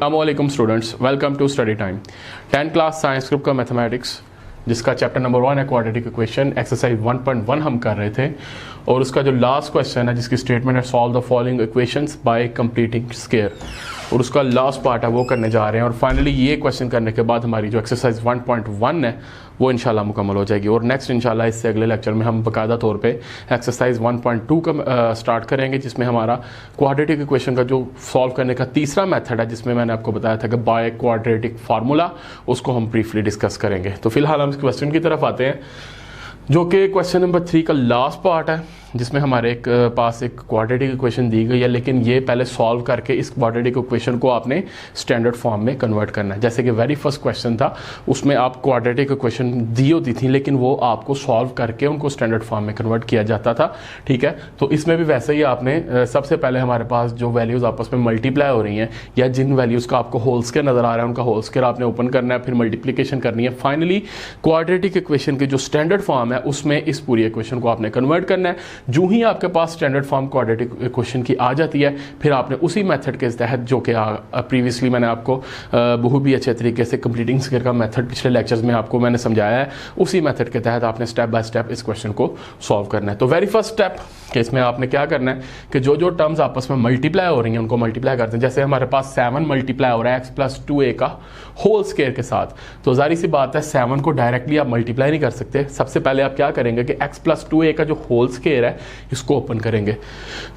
अस्सलामुअलैकुम students, welcome to study time. 10th class science group का mathematics जिसका chapter number 1 है क्वाड्रेटिक इक्वेशन, एक्सरसाइज 1.1 हम कर रहे थे और उसका जो लास्ट क्वेश्चन है जिसकी स्टेटमेंट है solve the following equations bye completing square, और उसका लास्ट पार्ट है वो करने जा रहे हैं। और फाइनली ये क्वेश्चन करने के बाद हमारी जो एक्सरसाइज 1.1 है वो इंशाल्लाह मुकम्मल हो जाएगी और नेक्स्ट इंशाल्लाह इससे अगले लेक्चर में हम बाकायदा तौर पे एक्सरसाइज 1.2 का स्टार्ट करेंगे, जिसमें हमारा क्वाड्रेटिक इक्वेशन का जो सॉल्व करने का तीसरा मेथड है जिसमें मैंने आपको बताया था कि बाय क्वाड्रेटिक फार्मूला, उसको हम ब्रीफली डिस्कस करेंगे। तो फिलहाल हम इस क्वेश्चन की तरफ आते हैं जो कि क्वेश्चन नंबर 3 का लास्ट पार्ट है, जिसमें हमारे पास एक क्वाड्रेटिक इक्वेशन दी गई है, लेकिन ये पहले सॉल्व करके इस क्वाड्रेटिक इक्वेशन को आपने स्टैंडर्ड फॉर्म में कन्वर्ट करना है। जैसे कि वेरी फर्स्ट क्वेश्चन था उसमें आप क्वाड्रेटिक इक्वेशन दी होती थी लेकिन वो आपको सॉल्व करके उनको स्टैंडर्ड फॉर्म में कन्वर्ट किया जाता था, ठीक है। तो इसमें भी वैसे ही आपने सबसे पहले हमारे पास जो वैल्यूज़ आपस में मल्टीप्लाई हो रही हैं या जिन वैल्यूज़ का आपको होल स्क्वायर नज़र आ रहा है उनका होल स्क्वायर आपने ओपन करना है, फिर मल्टीप्लीकेशन करनी है। फाइनली क्वाड्रेटिक इक्वेशन की जो स्टैंडर्ड फॉर्म है उसमें इस पूरी इक्वेशन को आपने कन्वर्ट करना है। जो ही आपके पास स्टैंडर्ड फॉर्म क्वाड्रेटिक इक्वेशन की आ जाती है फिर आपने उसी मेथड के तहत जो कि प्रीवियसली मैंने आपको बहुत भी अच्छे तरीके से कंप्लीटिंग स्क्वायर का मेथड पिछले लेक्चर्स में आपको मैंने समझाया है, उसी मेथड के तहत आपने स्टेप बाय स्टेप इस क्वेश्चन को सॉल्व करना है। तो वेरी फर्स्ट स्टेप कि इसमें आपने क्या करना है कि जो जो टर्म्स आपस में मल्टीप्लाई हो रही हैं उनको मल्टीप्लाई करते हैं। जैसे हमारे पास 7 मल्टीप्लाई हो रहा है x+2a का होल स्क्वायर के साथ, तो जारी सी बात है 7 को डायरेक्टली आप मल्टीप्लाई नहीं कर सकते। सबसे पहले आप क्या करेंगे कि x+2a का जो होल स्क्वायर है इसको ओपन करेंगे,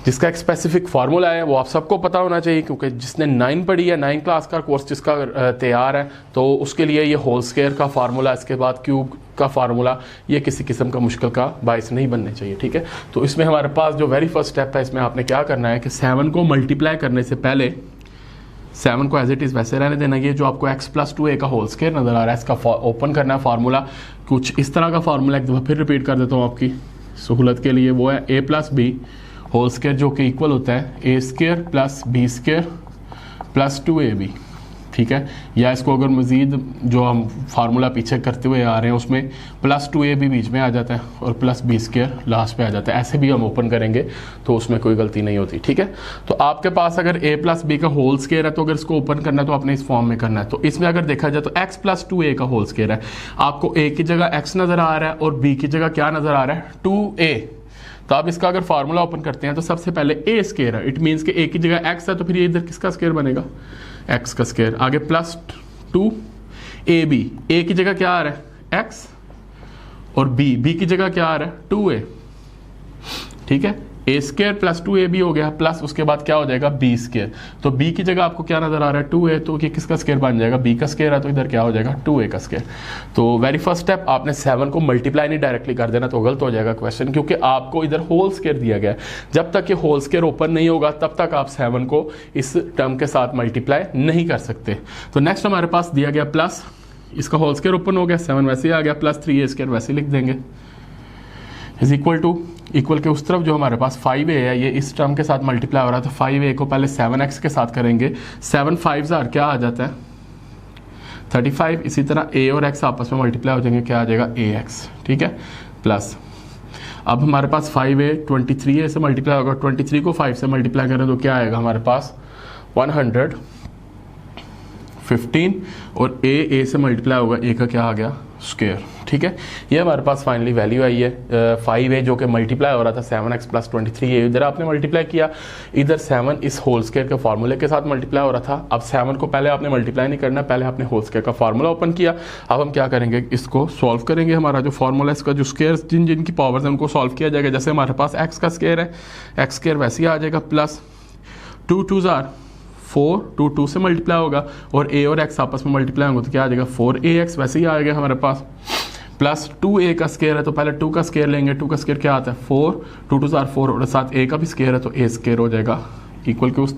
जिसका एक स्पेसिफिक फार्मूला है वो आप सबको पता होना चाहिए, क्योंकि जिसने 9 पढ़ी है 9 क्लास का कोर्स जिसका तैयार है तो उसके लिए ये होल स्क्वायर का फार्मूला, इसके बाद क्यूब का फार्मूला, ये किसी किस्म का मुश्किल का बायस नहीं बनने चाहिए, ठीक है। तो इसमें हमारे पास जो वेरी फर्स्ट स्टेप है इसमें आपने क्या करना है कि 7 को मल्टीप्लाई करने से पहले 7 को एज इट इज़ वैसे रहने देना। ये जो आपको x+2a का होल स्क्वायर नज़र आ रहा है इसका ओपन करना है फार्मूला, कुछ इस तरह का फार्मूला, एक दफ़ा फिर रिपीट कर देता हूँ आपकी सहूलत के लिए। वो है a+b होल स्क्वायर जो कि इक्वल होता है a² + b² + 2ab, ठीक है। या इसको अगर मज़ीद जो हम फार्मूला पीछे करते हुए आ रहे हैं उसमें +2ab बीच में आ जाता है और +b² लास्ट पे आ जाता है, ऐसे भी हम ओपन करेंगे तो उसमें कोई गलती नहीं होती, ठीक है। तो आपके पास अगर a+b का होल स्क्वायर है तो अगर इसको ओपन करना है तो आपने इस फॉर्म में करना है। तो इसमें अगर देखा जाए तो x+2a का होल स्क्वायर है, आपको a की जगह x नज़र आ रहा है और b की जगह क्या नज़र आ रहा है 2a। तो आप इसका अगर फार्मूला ओपन करते हैं तो सबसे पहले a स्क्वायर है, इट मीन्स कि a की जगह x है तो फिर ये इधर किसका स्क्वायर बनेगा, x का स्क्वायर। आगे +2ab, a की जगह क्या आ रहा है x और b की जगह क्या आ रहा है 2a, ठीक है। a² + 2ab हो गया, प्लस उसके बाद क्या हो जाएगा b²। तो b की जगह आपको क्या नज़र आ रहा है 2a, तो ये किसका स्क्वायर बन जाएगा, b का स्क्वायर है तो इधर क्या हो जाएगा 2a का स्क्वायर। तो वेरी फर्स्ट स्टेप आपने 7 को मल्टीप्लाई नहीं डायरेक्टली कर देना, तो गलत हो जाएगा क्वेश्चन, क्योंकि आपको इधर होल स्क्वायर दिया गया है। जब तक ये होल स्क्वायर ओपन नहीं होगा तब तक आप 7 को इस टर्म के साथ मल्टीप्लाई नहीं कर सकते। तो नेक्स्ट हमारे पास दिया गया प्लस, इसका होल स्क्वायर ओपन हो गया, 7 वैसे ही आ गया, +3a² वैसे लिख देंगे, इज इक्वल के उस तरफ जो हमारे पास 5a है ये इस टर्म के साथ मल्टीप्लाई हो रहा है, तो 5a को पहले 7x के साथ करेंगे, 7 5 क्या आ जाता है 35। इसी तरह a और x आपस में मल्टीप्लाई हो जाएंगे, क्या आ जाएगा ax, ठीक है। प्लस अब हमारे पास 5a 23a से मल्टीप्लाई होगा, 23 को 5 से मल्टीप्लाई करें तो क्या आएगा हमारे पास 115 और a से मल्टीप्लाई होगा, a का क्या आ गया स्क्वायर, ठीक है। ये हमारे पास फाइनली वैल्यू आई है 5a जो कि मल्टीप्लाई हो रहा था 7x + 23a, इधर आपने मल्टीप्लाई किया, इधर 7 इस होल स्क्वायर के फार्मूले के साथ मल्टीप्लाई हो रहा था। अब 7 को पहले आपने मल्टीप्लाई नहीं करना, पहले आपने होल स्क्वायर का फार्मूला ओपन किया। अब हम क्या करेंगे, इसको सॉल्व करेंगे। हमारा जो फार्मूला है इसका जो स्क्वायर जिन जिनकी पावर्स है उनको सॉल्व किया जाएगा। जैसे हमारे पास x का स्क्वायर है, x² वैसे ही आ जाएगा, प्लस 2 2 4 2 2 से मल्टीप्लाई होगा और a और x आपस में मल्टीप्लाई होंगे तो क्या आ जाएगा 4ax वैसे ही आ गया हमारे पास, प्लस 2a का स्क्वायर है तो पहले 2 का स्क्वायर लेंगे, 2 का स्क्वायर क्या आता है 4 2 2 4 और साथ a का भी स्क्वायर है तो a² हो जाएगा इक्वल के उस,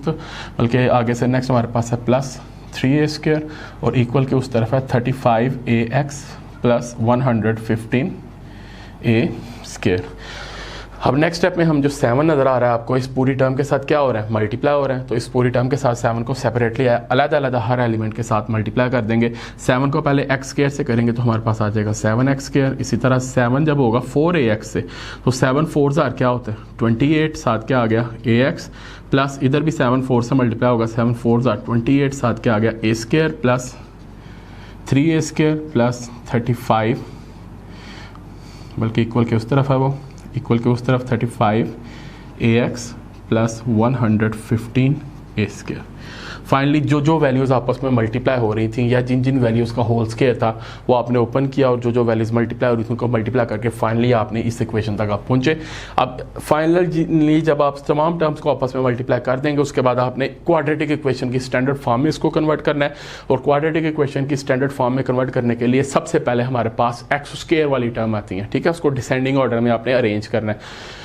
बल्कि आगे से नेक्स्ट हमारे पास है +3a² और इक्वल के उस तरफ है 35ax + 115a²। अब नेक्स्ट स्टेप में हम जो 7 नज़र आ रहा है आपको, इस पूरी टर्म के साथ क्या हो रहा है, मल्टीप्लाई हो रहा है। तो इस पूरी टर्म के साथ 7 को सेपरेटली अलग-अलग हर एलिमेंट के साथ मल्टीप्लाई कर देंगे। 7 को पहले एक्स स्क्वायर से करेंगे तो हमारे पास आ जाएगा 7x स्क्वायर। इसी तरह 7 जब होगा 4ax से, तो 7 4 ज़ार क्या होता है 28, साथ क्या आ गया ax, प्लस इधर भी 7 4 से मल्टीप्लाई होगा, 7 4 ज़ार 28, साथ क्या आ गया a square plus 3a square plus 35, बल्कि इक्वल के उस तरफ है वो, इक्वल के उस तरफ 35ax plus 115a square. Finally जो जो वैल्यूज़ आपस में मल्टीप्लाई हो रही थी या जिन जिन वैल्यूज़ का होल स्क्वायर था वो आपने ओपन किया और जो जो वैल्यूज़ मल्टीप्लाई हो रही थी उनको मल्टीप्लाई करके फाइनली आपने इस इक्वेशन तक आप पहुंचे। अब फाइनली जब आप तमाम टर्म्स को आपस में मल्टीप्लाई कर देंगे उसके बाद आपने क्वाड्रेटिक इक्वेशन की स्टैंडर्ड फॉर्म में इसको कन्वर्ट करना है। और क्वाड्रेटिक इक्वेशन की स्टैंडर्ड फॉर्म में कन्वर्ट करने के लिए सबसे पहले हमारे पास एक्स स्क्वायर वाली टर्म आती है, ठीक है। उसको डिसेंडिंग ऑर्डर में आपने अरेंज करना है।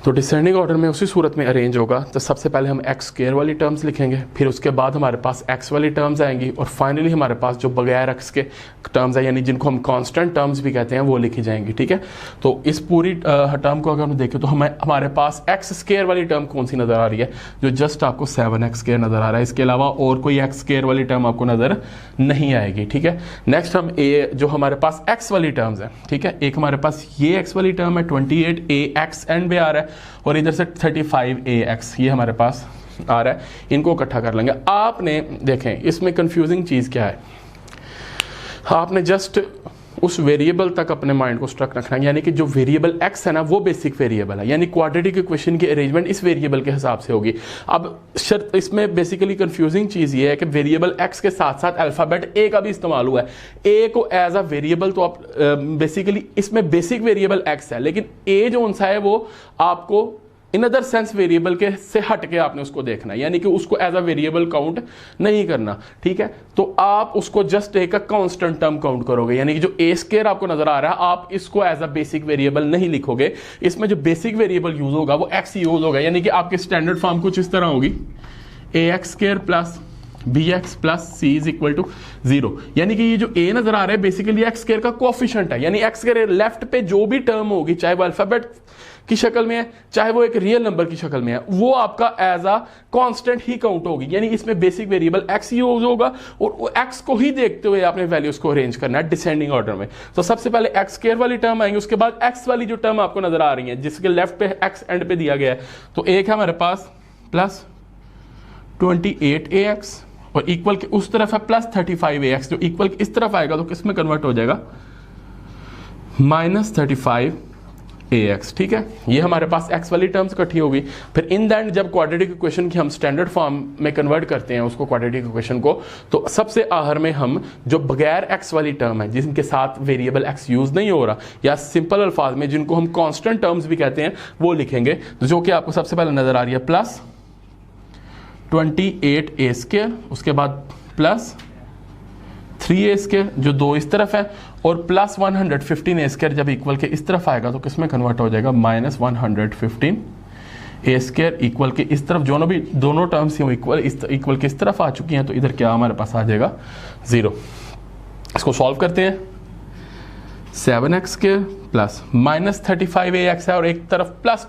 तो डिसेंडिंग ऑर्डर में उसी सूरत में अरेंज होगा। तो सबसे पहले हम एक्स स्क्वायर वाली टर्म्स लिखेंगे, फिर उसके बाद हमारे पास एक्स वाली टर्म्स आएंगी और फाइनली हमारे पास जो बगैर एक्स के टर्म्स है यानी जिनको हम कांस्टेंट टर्म्स भी कहते हैं वो लिखी जाएंगी, ठीक है। तो इस पूरी टर्म को अगर हम देखें तो हमारे पास एक्स स्क्वायर वाली टर्म कौन सी नज़र आ रही है, जो जस्ट आपको 7x स्क्वायर नज़र आ रहा है। इसके अलावा और कोई एक्स स्क्वायर वाली टर्म आपको नज़र नहीं आएगी, ठीक है। नेक्स्ट हम जो हमारे पास एक्स वाली टर्म्स है, ठीक है, एक हमारे पास ये एक्स वाली टर्म है 28ax एंड में आ रहा है और इधर से 35ax ये हमारे पास आ रहा है। इनको इकट्ठा कर लेंगे। आपने देखें इसमें कंफ्यूजिंग चीज़ क्या है, आपने जस्ट उस वेरिएबल तक अपने माइंड को स्ट्रक रखना है, यानी कि जो वेरिएबल x है ना वो बेसिक वेरिएबल है, यानी क्वाड्रेटिक इक्वेशन की अरेंजमेंट इस वेरिएबल के हिसाब से होगी। अब शर्त इसमें बेसिकली कंफ्यूजिंग चीज़ ये है कि वेरिएबल x के साथ साथ अल्फ़ाबेट a का भी इस्तेमाल हुआ है। a को एज अ वेरिएबल तो आप बेसिकली इसमें बेसिक वेरिएबल x है, लेकिन a जो उनसा है वो आपको इन अदर सेंस वेरिएबल के से हट के आपने उसको देखना है, यानी कि उसको एज अ वेरिएबल काउंट नहीं करना, ठीक है। तो आप उसको जस्ट एक कांस्टेंट टर्म काउंट करोगे, यानी कि जो a स्क्वायर आपको नजर आ रहा है आप इसको एज अ बेसिक वेरिएबल नहीं लिखोगे। इसमें जो बेसिक वेरिएबल यूज होगा वो x यूज होगा, यानी कि आपकी स्टैंडर्ड फॉर्म कुछ इस तरह होगी ax square plus bx plus c is equal to 0, यानी कि ये जो a नजर आ रहा है बेसिकली एक्स स्क्वायर का कोएफिशिएंट है, यानी एक्स स्क्वायर लेफ्ट पे जो भी टर्म होगी चाहे वो अल्फाबेट की शक्ल में है चाहे वो एक रियल नंबर की शक्ल में है वो आपका एज अ कांस्टेंट ही काउंट होगी, यानी इसमें बेसिक वेरिएबल x यूज होगा और x को ही देखते हुए आपने वैल्यूज को अरेंज करना है डिसेंडिंग ऑर्डर में। तो सबसे पहले एक्स स्क्वायर वाली टर्म आएंगे, उसके बाद x वाली जो टर्म आपको नजर आ रही है जिसके लेफ्ट पे x एंड पे दिया गया है, तो एक है हमारे पास प्लस 28ax और इक्वल के उस तरफ है प्लस 35ax, जो इक्वल इस तरफ आएगा तो किस में कन्वर्ट हो जाएगा माइनस 35ax, ठीक है। ये हमारे पास x वाली टर्म्स इकट्ठी होगी। फिर इन दैट जब क्वाड्रेटिक इक्वेशन की हम स्टैंडर्ड फॉर्म में कन्वर्ट करते हैं उसको क्वाड्रेटिक इक्वेशन को, तो सबसे आखिर में हम जो बगैर x वाली टर्म है जिनके साथ वेरिएबल x यूज नहीं हो रहा या सिंपल अल्फाज में जिनको हम कांस्टेंट टर्म्स भी कहते हैं वो लिखेंगे, जो कि आपको सबसे पहले नजर आ रही है प्लस 28a स्क्वायर, उसके बाद प्लस 3a स्क्वायर जो दो इस तरफ है और प्लस 115a स्क्वायर जब इक्वल के इस तरफ आएगा तो किसमें कन्वर्ट हो जाएगा माइनस 115a स्क्वायर इक्वल के इस तरफ दोनों टर्म्स इक्वल के इस तरफ आ चुकी हैं, तो इधर क्या हमारे पास आ जाएगा 0। इसको सॉल्व करते हैं, 7x square plus minus 35ax है और एक तरफ प्लस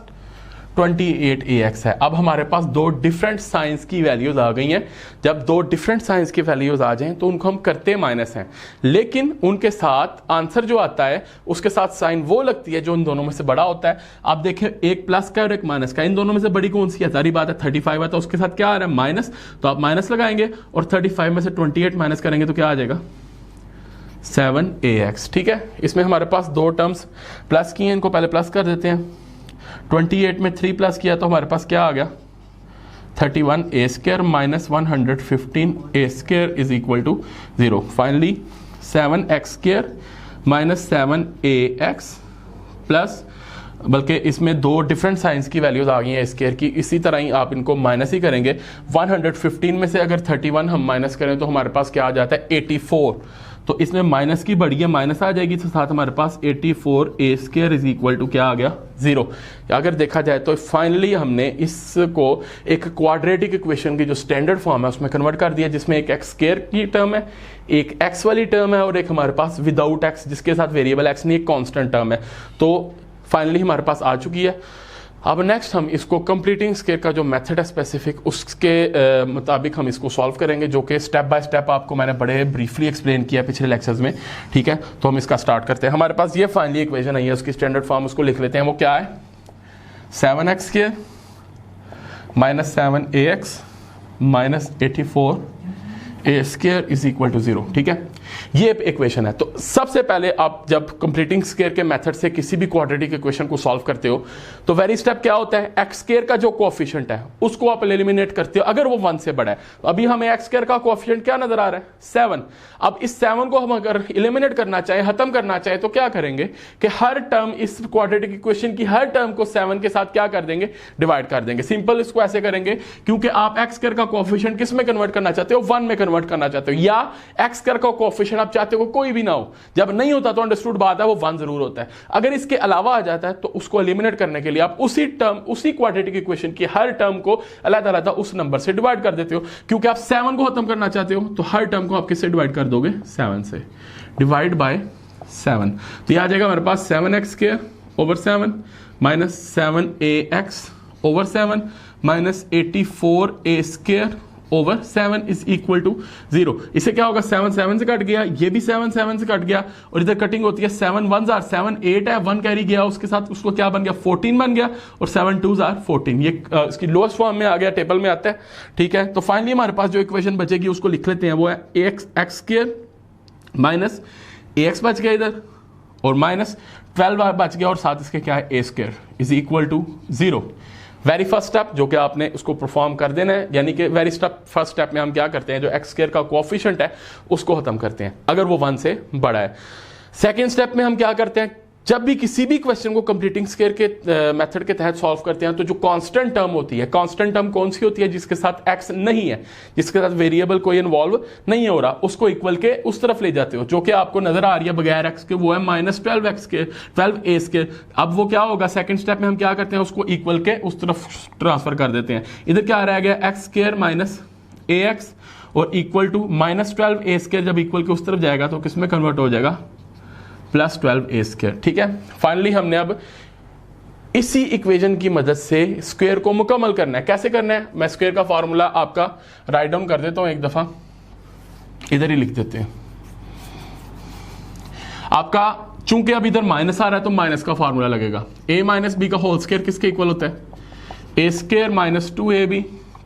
28ax है। अब हमारे पास दो डिफरेंट साइंस की वैल्यूज आ गई हैं। जब दो डिफरेंट साइंस की वैल्यूज आ जाएं तो उनको हम करते माइनस हैं, लेकिन उनके साथ आंसर जो आता है उसके साथ साइन वो लगती है जो इन दोनों में से बड़ा होता है। आप देखें एक प्लस का और एक माइनस का, इन दोनों में से बड़ी कौन सी है? सारी बात है 35 है तो उसके साथ क्या आ रहा है माइनस, तो आप माइनस लगाएंगे और 35 में से 28 माइनस करेंगे तो क्या आ जाएगा 7ax, ठीक है। इसमें हमारे पास दो टर्म्स प्लस की हैं, इनको पहले प्लस कर देते हैं। 28 में 3 प्लस किया तो हमारे पास क्या आ गया 31a square minus 115a square is equal to 0। Finally 7x square minus 7ax plus, बल्कि इसमें दो डिफरेंट साइंस की वैल्यूज आ गई हैं स्क्वायर की, इसी तरह ही आप इनको माइनस ही करेंगे। 115 में से अगर 31 हम माइनस करें तो हमारे पास क्या आ जाता है 84, तो इसमें माइनस की बढ़ी है माइनस आ जाएगी, तो साथ हमारे पास 84a square is equal to क्या आ गया 0। अगर देखा जाए तो फाइनली हमने इसको एक क्वाड्रेटिक इक्वेशन की जो स्टैंडर्ड फॉर्म है उसमें कन्वर्ट कर दिया, जिसमें एक एक्स स्क्वायर की टर्म है, एक एक्स वाली टर्म है और एक हमारे पास विदाउट एक्स जिसके साथ वेरिएबल एक्स नहीं एक कॉन्स्टेंट टर्म है। तो फाइनली हमारे पास आ चुकी है। अब नेक्स्ट हम इसको कंप्लीटिंग स्क्वायर का जो मेथड है स्पेसिफिक, उसके मुताबिक हम इसको सॉल्व करेंगे, जो कि स्टेप बाय स्टेप आपको मैंने बड़े ब्रीफली एक्सप्लेन किया पिछले लेक्चर्स में। ठीक है, तो हम इसका स्टार्ट करते हैं। हमारे पास ये फाइनली इक्वेशन है, उसकी स्टैंडर्ड फॉर्म उसको लिख लेते हैं। वो क्या है, 7x² minus 7ax minus 84a² is equal to 0। ठीक है, ये इक्वेशन है। तो सबसे पहले आप जब कंप्लीटिंग स्क्वायर के मेथड से किसी भी क्वाड्रेटिक इक्वेशन को सॉल्व करते हो तो वेरी स्टेप क्या होता है, x² का जो कोएफिशिएंट है उसको आप एलिमिनेट करते हो अगर वो 1 से बड़ा है। तो अभी हमें x² का कोएफिशिएंट क्या नजर आ रहा है, 7। अब इस 7 को हम अगर एलिमिनेट करना चाहे, खत्म करना चाहे, तो क्या करेंगे कि हर टर्म इस क्वाड्रेटिक इक्वेशन की हर टर्म को 7 के साथ क्या कर देंगे, डिवाइड कर देंगे। सिंपल इसको ऐसे करेंगे क्योंकि आप x² का कोएफिशिएंट किस में कन्वर्ट करना चाहते हो, 1 में कन्वर्ट करना चाहते हो, या x² का कोएफिशिएंट आप चाहते हो कोई भी ना हो। जब नहीं होता तो अंडरस्टूड बात है, वो 1 जरूर होता है। अगर इसके अलावा आ जाता है तो उसको एलिमिनेट करने के लिए आप उसी क्वाड्रेटिक इक्वेशन की हर टर्म को अलग-अलग उस नंबर से डिवाइड कर देते हो। क्योंकि आप 7 को खत्म करना चाहते हो तो हर टर्म को आप किससे डिवाइड कर दोगे, 7 से। डिवाइड बाय 7, तो यह आ जाएगा हमारे पास 7x² over 7 minus 7ax over 7 minus 84a² over 7 is equal to 0। इसे क्या होगा, 7 7 से कट गया, ये भी 7 7 से कट गया, और इधर कटिंग होती है 7 1 जार 7 8 है, 1 कैरी गया उसके साथ, उसको क्या बन गया, 14 बन गया, और 7 2 जार 14। ये इसकी लोएस्ट फॉर्म में आ गया, टेबल में आता है। ठीक है, तो फाइनली हमारे पास जो इक्वेशन बचेगी उसको लिख लेते हैं। वो है x² माइनस ax बच गया इधर, और माइनस 12 बच गया, और साथ इसके क्या है, a² is equal to 0। Very first step जो कि आपने उसको परफॉर्म कर देना है, यानी कि वेरी फर्स्ट स्टेप में हम क्या करते हैं, जो x² का कोएफिशिएंट है उसको खत्म करते हैं अगर वो 1 से बड़ा है। सेकेंड स्टेप में हम क्या करते हैं, जब भी किसी भी क्वेश्चन को कंप्लीटिंग स्क्वायर के मेथड के तहत सॉल्व करते हैं तो जो कांस्टेंट टर्म होती है, कांस्टेंट टर्म कौन सी होती है, जिसके साथ x नहीं है, जिसके साथ वेरिएबल कोई इन्वॉल्व नहीं हो रहा, उसको इक्वल के उस तरफ ले जाते हो, जो कि आपको नजर आ रही है बगैर x के, वो है माइनस 12a²। अब वो क्या होगा, सेकंड स्टेप में हम क्या करते हैं, उसको इक्वल के उस तरफ ट्रांसफर कर देते हैं। इधर क्या रह गया, x² माइनस ax और इक्वल टू माइनस 12a²। जब इक्वल के उस तरफ जाएगा तो किस में कन्वर्ट हो जाएगा, प्लस 12a²। ठीक है, फाइनली हमने अब इसी इक्वेशन की मदद से स्क्वायर को मुकम्मल करना है। कैसे करना है, मैं स्क्वायर का फॉर्मूला आपका राइट डाउन कर देता हूं एक दफा, इधर ही लिख देते हैं। आपका चूंकि अब इधर माइनस आ रहा है तो माइनस का फॉर्मूला लगेगा, a माइनस बी का होल स्क्वायर किसके इक्वल होता है, a² minus 2ab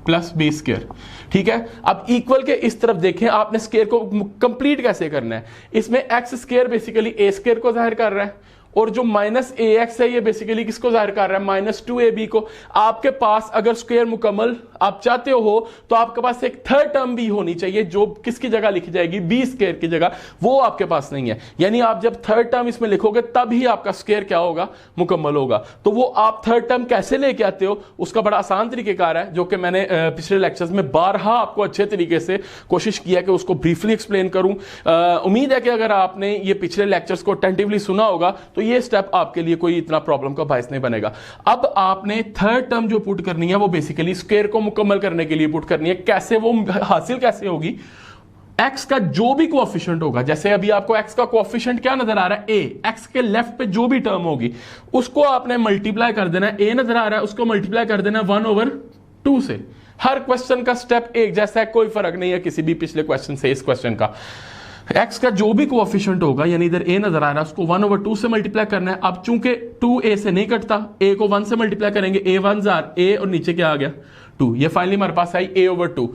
plus b²। ठीक है, अब इक्वल के इस तरफ देखें, आपने स्क्वायर को कंप्लीट कैसे करना है। इसमें x² बेसिकली a² को जाहिर कर रहा है, और जो माइनस ax है ये बेसिकली किसको जाहिर कर रहा है, माइनस 2ab को। आपके पास अगर स्क्वायर मुकम्मल आप चाहते हो तो आपके पास एक थर्ड टर्म भी होनी चाहिए, जो किसकी जगह लिखी जाएगी, b² की जगह, वो आपके पास नहीं है। यानी आप जब थर्ड टर्म इसमें लिखोगे तब ही आपका स्क्वायर क्या होगा, मुकम्मल होगा। तो वो आप थर्ड टर्म कैसे लेके आते हो, उसका बड़ा आसान तरीकेकार है, जो कि मैंने पिछले लेक्चर्स में बारहा आपको अच्छे तरीके से कोशिश किया कि उसको ब्रीफली एक्सप्लेन करूं। उम्मीद है कि अगर आपने ये पिछले लेक्चर्स को अटेंटिवली सुना होगा तो ये स्टेप आपके लिए कोई इतना प्रॉब्लम का बायस नहीं बनेगा। अब आपने थर्ड टर्म जो पुट करनी है वो बेसिकली स्क्वायर को मुकम्मल करने के लिए पुट करनी है। कैसे वो हासिल कैसे होगी, x का जो भी कोएफिशिएंट होगा, जैसे अभी आपको x का कोएफिशिएंट क्या नजर आ रहा है, a, x के लेफ्ट पे जो भी टर्म होगी उसको आपने मल्टीप्लाई कर देना है। a नजर आ रहा है, उसको मल्टीप्लाई कर देना है 1/2 से। हर क्वेश्चन का स्टेप एक जैसा है, कोई फर्क नहीं है किसी भी पिछले क्वेश्चन से इस क्वेश्चन का। x का जो भी कोएफिशिएंट होगा, यानी इधर a नजर आ रहा है, उसको 1/2 से मल्टीप्लाई करना है। अब चूंकि 2a से नहीं कटता, a को 1 से मल्टीप्लाई करेंगे, a 1 जार a, और नीचे क्या आ गया 2। ये फाइनली हमारे पास आई a/2।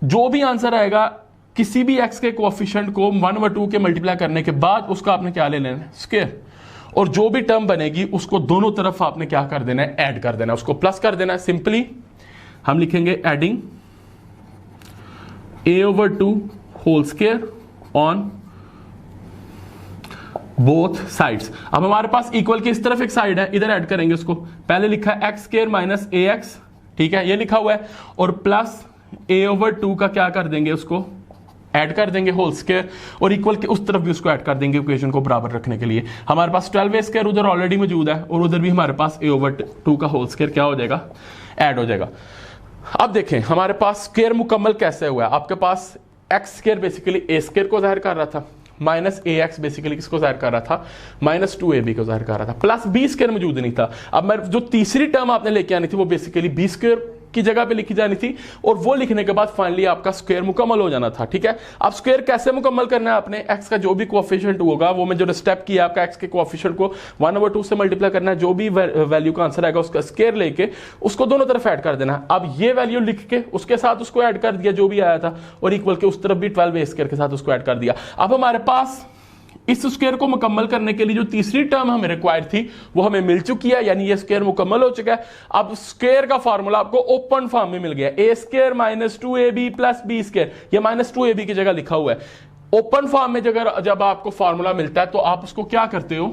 जो भी आंसर आएगा किसी भी x के कोएफिशिएंट को 1/2 के मल्टीप्लाई करने के बाद उसका आपने क्या ले लेना है, स्क्वायर। और जो भी टर्म बनेगी उसको दोनों तरफ आपने क्या कर देना है, ऐड कर देना है, उसको प्लस कर देना है। सिंपली हम लिखेंगे adding a/2 whole square on both sides. अब हमारे पास इक्वल की इस तरफ एक साइड है, इधर ऐड करेंगे उसको। पहले लिखा है x² माइनस ax, ठीक है, ये लिखा हुआ है, और प्लस a/2 का क्या कर देंगे, उसको ऐड कर देंगे होल स्क्वायर, और इक्वल के उस तरफ भी उसको ऐड कर देंगे इक्वेशन को बराबर रखने के लिए। हमारे पास 12a² उधर ऑलरेडी मौजूद है, और उधर भी हमारे पास a/2 का होल स्क्वायर क्या हो जाएगा, ऐड हो जाएगा। अब देखें हमारे पास स्क्वायर मुकम्मल कैसे हुआ है। आपके पास x² बेसिकली a² को जाहिर कर रहा था, माइनस ए एक्स बेसिकली किसको जाहिर कर रहा था, माइनस 2ab को जाहिर कर रहा था, प्लस बी स्क्वायर मौजूद नहीं था। अब मैं जो तीसरी टर्म आपने लेके आनी थी वो बेसिकली बी स्क्वायर की जगह पे लिखी जानी थी, और वो लिखने के बाद फाइनली आपका स्क्वायर मुकम्मल हो जाना था। ठीक है, अब स्क्वायर कैसे मुकम्मल करना है आपने, एक्स का जो भी कोएफिशिएंट होगा वो मैं जो स्टेप किया आपका एक्स के कोएफिशिएंट को 1/2 से मल्टीप्लाई करना है, जो भी वैल्यू का आंसर आएगा उसका स्क्वायर लेके उसको दोनों तरफ ऐड कर देना है। अब ये वैल्यू लिख के उसके साथ उसको ऐड कर दिया जो भी आया था, और इक्वल के उस तरफ भी 12a स्क्वायर के साथ उसको ऐड कर दिया। अब हमारे पास इस स्क्वायर को मुकम्मल करने के लिए जो तीसरी टर्म हमें रिक्वायर्ड थी वो हमें मिल चुकी है, यानी ये स्क्वायर मुकम्मल हो चुका है। अब स्क्वायर का फार्मूला आपको ओपन फॉर्म में मिल गया, a square minus 2ab plus b square, ये माइनस 2ab की जगह लिखा हुआ है। ओपन फॉर्म में जब आपको फार्मूला मिलता है तो आप उसको क्या करते हो,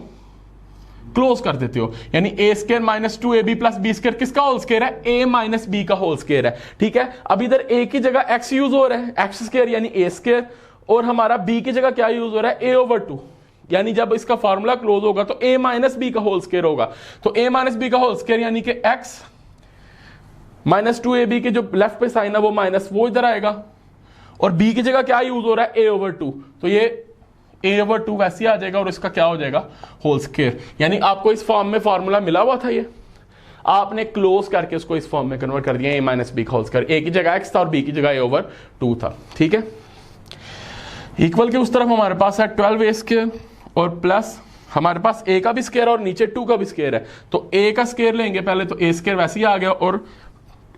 क्लोज कर देते हो, यानी a square minus 2ab plus b square किसका होल स्क्वायर है, a माइनस b का होल स्क्वायर है। ठीक है, अब इधर a की जगह x यूज हो रहा है, एक्स स्क्वायर यानी a स्क्वायर, और हमारा b की जगह क्या यूज हो रहा है, a/2, यानी जब इसका फार्मूला क्लोज होगा तो a माइनस बी का होल स्क्वायर होगा, तो a माइनस बी का होल स्क्वायर यानी कि x माइनस 2ab के जो लेफ्ट पे साइन है वो माइनस वो इधर आएगा, और b की जगह क्या यूज हो रहा है, a/2, तो ये a/2 वैसे आ जाएगा और इसका क्या हो जाएगा, होल स्क्वायर। यानी आपको इस फॉर्म में फार्मूला मिला हुआ था, ये आपने क्लोज करके उसको इस फॉर्म में कन्वर्ट कर दिया, a माइनस बी का होल स्क्वायर, a की जगह x था और b की जगह a/2 था। ठीक है, इक्वल के उस तरफ हमारे पास है 12a स्क्वायर और प्लस हमारे पास a का भी स्क्वायर और नीचे 2 का भी स्क्वायर है, तो a का स्क्वायर लेंगे पहले, तो a स्क्वायर वैसे ही आ गया, और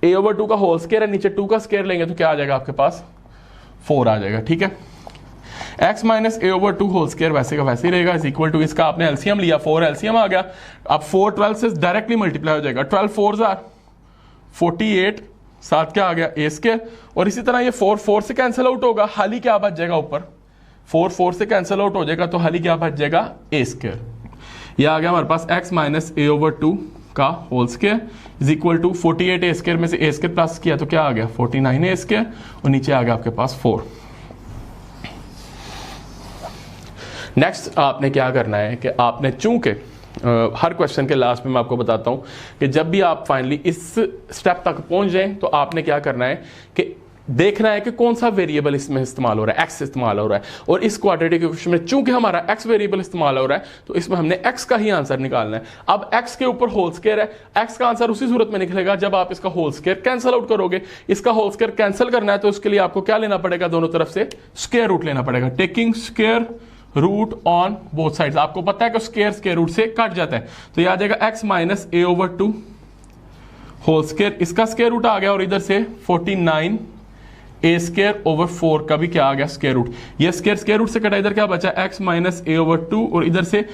a/2 का होल स्क्वायर है, नीचे 2 का स्क्वायर लेंगे तो क्या आ जाएगा आपके पास, 4 आ जाएगा। ठीक है, x minus a/2 whole square वैसे का वैसे ही रहेगा, इज इक्वल टू, इसका आपने एलसीएम लिया, 4 एलसीएम आ गया। अब 4 12 से डायरेक्टली मल्टीप्लाई हो जाएगा, 12 4 48, साथ क्या आ गया, a स्क्वायर, और इसी तरह ये 4 4 से कैंसिल आउट होगा, हाली क्या बच जाएगा ऊपर, 4 4 से कैंसिल आउट हो जाएगा, तो हाली क्या बच जाएगा, a स्क्वायर। ये आ गया हमारे पास x माइनस a/2 का whole square is equal to 48 a square में से a स्क्वायर प्लस किया तो क्या आ गया, 49 a स्क्वायर, और नीचे आ गया आपके पास 4। नेक्स्ट आपने क्या करना है कि आपने चूंकि हर क्वेश्चन के लास्ट में मैं आपको बताता हूं कि जब भी आप फाइनली इस स्टेप तक पहुंच जाएं तो आपने क्या करना है कि देखना है कि कौन सा वेरिएबल इसमें इस्तेमाल हो रहा है, एक्स इस्तेमाल हो रहा है, और इस क्वाड्रेटिक इक्वेशन में चूंकि हमारा एक्स वेरिएबल इस्तेमाल हो रहा है तो इसमें हमने एक्स का ही आंसर निकालना है। अब एक्स के ऊपर होल स्क्वायर है, एक्स का आंसर उसी सूरत में निकलेगा जब आप इसका होल स्क्वायर कैंसिल आउट करोगे। इसका होल स्क्वायर कैंसिल करना है तो उसके लिए आपको क्या लेना पड़ेगा, दोनों तरफ से स्क्वायर रूट लेना पड़ेगा, taking square root on both sides. आपको पता है कि स्क्वायर रूट से कट जाता है, तो ये आ जाएगा x minus a/2 whole square, इसका स्क्वायर रूट आ गया, और इधर से 49 a स्क्वायर ओवर 4 का भी क्या आ गया, स्क्वायर रूट। ये स्क्वायर रूट से कटा, इधर क्या बचा, x माइनस a/2, और इधर से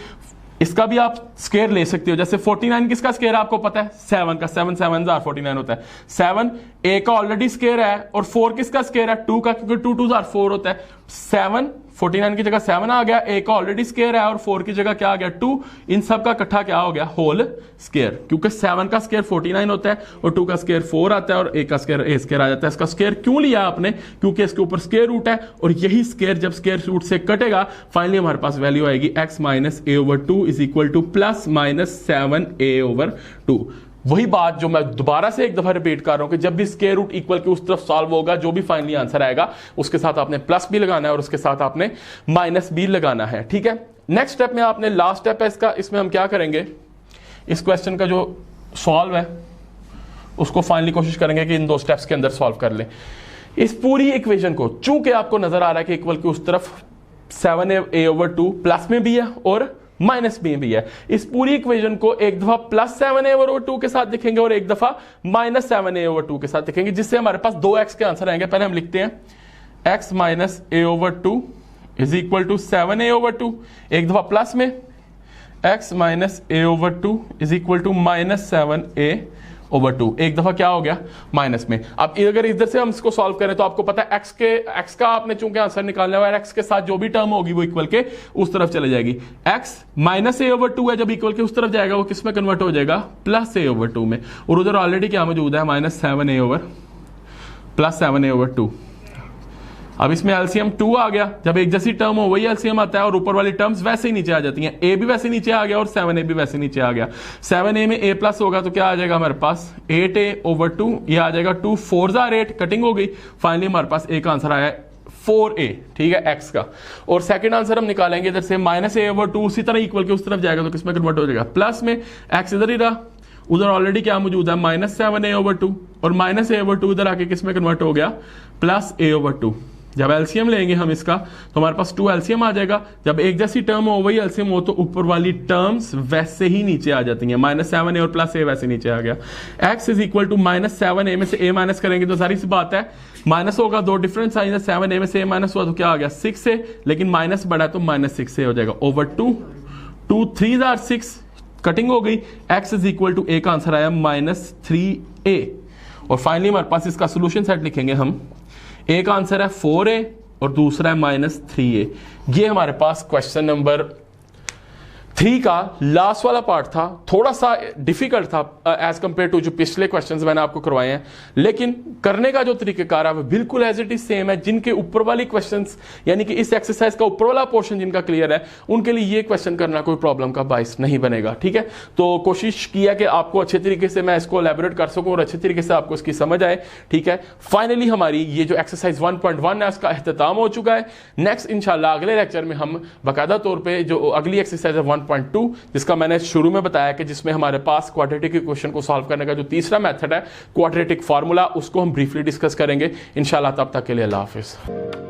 इसका भी आप स्क्वायर ले सकते हो, जैसे 49 किसका स्क्वायर है आपको पता है, 7 का, 7 7 49 होता है, 7 a का ऑलरेडी स्क्वायर है, और 4 किसका स्क्वायर है, 2 का, क्योंकि 2 2 4 होता है। 7 49 की जगह 7 आ गया, a का ऑलरेडी स्क्वायर है, और 4 की जगह क्या आ गया, 2, इन सब का इकट्ठा क्या हो गया, होल स्क्वायर, क्योंकि 7 का स्क्वायर 49 होता है और 2 का स्क्वायर 4 आता है और a का स्क्वायर a स्क्वायर आ जाता है। इसका स्क्वायर क्यों लिया आपने, क्योंकि इसके ऊपर स्क्वायर रूट है, और यही स्क्वायर जब स्क्वायर रूट से कटेगा फाइनली हमारे पास वैल्यू आएगी x minus a/2 is equal two plus minus 7a/2। वही बात जो मैं दोबारा से एक दफा रिपीट कर रहा हूं कि जब भी स्क्वायर रूट इक्वल के उस तरफ सॉल्व होगा, जो भी फाइनली आंसर आएगा उसके साथ आपने प्लस भी लगाना है और उसके साथ आपने माइनस भी लगाना है। ठीक है, नेक्स्ट स्टेप में आपने, लास्ट स्टेप है इसका, इसमें हम क्या करेंगे, इस क्वेश्चन का जो सॉल्व है उसको फाइनली कोशिश करेंगे कि इन 2 स्टेप्स के अंदर सॉल्व कर लें। इस पूरी इक्वेशन को चूंकि आपको नजर आ रहा है कि इक्वल के उस तरफ 7a/2 प्लस में भी है और माइनस में भी है, इस पूरी इक्वेशन को एक दफा प्लस 7a/2 के साथ लिखेंगे और एक दफा माइनस 7a/2 के साथ लिखेंगे, जिससे हमारे पास 2x के आंसर आएंगे। पहले हम लिखते हैं x minus a/2 is equal to 7a/2, एक दफा प्लस में x minus a/2 is equal to minus 7a/2, एक दफा क्या हो गया, माइनस में। अब अगर इधर से हम इसको सॉल्व करें तो आपको पता है x का आपने चूंकि आंसर निकालना है, x के साथ जो भी टर्म होगी वो इक्वल के उस तरफ चले जाएगी। x माइनस a/2 है, जब इक्वल के उस तरफ जाएगा वो किस में कन्वर्ट हो जाएगा, प्लस a/2 में, और उधर ऑलरेडी क्या मौजूद है, माइनस 7a प्लस 7a/2। अब इसमें एलसीएम 2 आ गया, जब एक जैसी टर्म हो वही एलसीएम आता है, और ऊपर वाली टर्म्स वैसे ही नीचे आ जाती हैं, a भी वैसे नीचे आ गया और 7a भी वैसे नीचे आ गया। 7a में a प्लस होगा तो क्या आ जाएगा हमारे पास, 8a/2, ये आ जाएगा 2 4 8, कटिंग हो गई, फाइनली हमारे पास a का आंसर आया 4a, ठीक है, x का। और सेकंड आंसर हम निकालेंगे इधर से -a/2 उसी तरह इक्वल के उस तरफ जाएगा तो किसमें कन्वर्ट हो जाएगा, प्लस में x इधर ही रहा, उधर ऑलरेडी क्या मौजूद है -7a/2 और -a/2 इधर आके किसमें कन्वर्ट हो गया, +a/2। जब एलसीएम लेंगे हम इसका तो हमारे पास 2 एलसीएम आ जाएगा। जब एक जैसी टर्म हो वही एलसीएम हो तो ऊपर वाली टर्म्स वैसे ही नीचे आ जाती हैं, -7a और +a वैसे नीचे आ गया। x is equal to -7a में से a माइनस करेंगे तो सारी सी बात है माइनस होगा, 2 डिफरेंट साइन है, 7a में से a माइनस हुआ तो क्या आ गया 6a, लेकिन माइनस बढ़ा तो -6a हो जाएगा ओवर 2, 2 3 आर 6, कटिंग हो गई। x is equal to a का आंसर आया -3a। और फाइनली हमारे पास इसका सोल्यूशन सेट लिखेंगे हम, a का आंसर है 4a और दूसरा है -3a। ये हमारे पास क्वेश्चन नंबर 3 का लास्ट वाला पार्ट था, थोड़ा सा डिफिकल्ट था एज कंपेयर टू जो पिछले क्वेश्चंस मैंने आपको करवाए हैं, लेकिन करने का जो तरीकेकार है वो बिल्कुल एज इट इज सेम है। जिनके ऊपर वाली क्वेश्चंस यानी कि इस एक्सरसाइज का ऊपर वाला पोर्शन जिनका क्लियर है उनके लिए ये क्वेश्चन करना कोई प्रॉब्लम का बाइस नहीं बनेगा, ठीक है। तो कोशिश किया कि आपको अच्छे तरीके से मैं इसको एलैबोरेट कर सकूं और अच्छे तरीके से आपको इसकी समझ आए, ठीक है। फाइनली हमारी ये जो एक्सरसाइज 1.1 है उसका अख्ताम हो चुका है। नेक्स्ट इंशाल्लाह अगले लेक्चर में हम बाकायदा तौर पर जो अगली एक्सरसाइज है 1.2 जिसका मैंने शुरू में बताया कि जिसमें हमारे पास क्वाड्रेटिक इक्वेशन को सॉल्व करने का जो तीसरा मेथड है क्वाड्रेटिक फार्मूला, उसको हम ब्रीफली डिस्कस करेंगे इंशाल्लाह। तब तक के लिए अल्लाह हाफिज।